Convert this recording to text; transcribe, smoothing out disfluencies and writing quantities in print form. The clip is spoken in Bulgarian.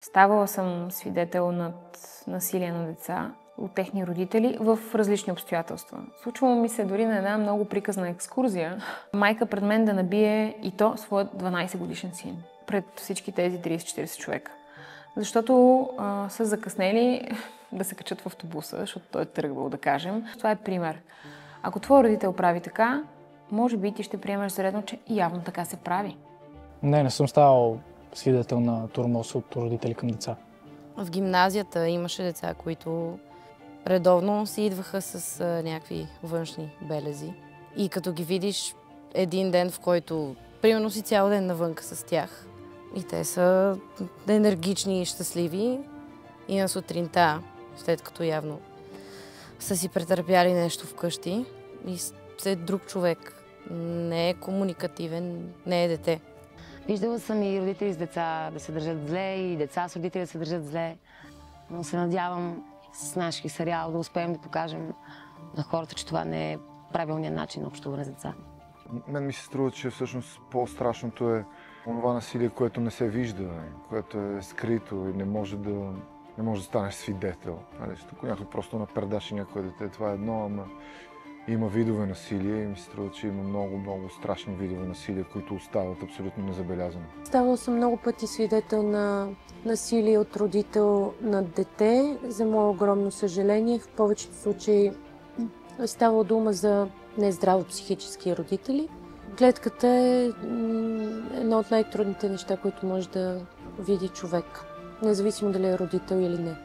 Ставала съм свидетел над насилие на деца от техни родители в различни обстоятелства. Случвало ми се дори на една много приказна екскурзия майка пред мен да набие и то своят 12-годишен син пред всички тези 30-40 човека. Защото са закъснели да се качат в автобуса, защото той е тръгвал, да кажем. Това е пример. Ако твой родител прави така, може би ти ще приемеш заредно, че явно така се прави. Не съм ставал свидетел на тормоз от родители към деца. В гимназията имаше деца, които редовно си идваха с някакви външни белези. И като ги видиш един ден, в който примерно си цял ден навънка с тях, и те са енергични и щастливи, и на сутринта, след като явно са си претърпяли нещо вкъщи, и след друг човек, не е комуникативен, не е дете. Виждала съм и родители с деца да се държат зле, и деца с родители да се държат зле. Но се надявам с нашия сериал да успеем да покажем на хората, че това не е правилният начин на общуване с деца. Мен ми се струва, че всъщност по-страшното е това насилие, което не се вижда, което е скрито и не може да станеш свидетел. Ако някой просто напредаше някое дете, това е едно, ама има видове насилие и ми се струва, че има много страшни видове насилие, които остават абсолютно незабелязани. Ставала съм много пъти свидетел на насилие от родител над дете. За мое огромно съжаление, в повечето случаи е ставало дума за нездраво психически родители. Гледката е едно от най-трудните неща, които може да види човек, независимо дали е родител или не.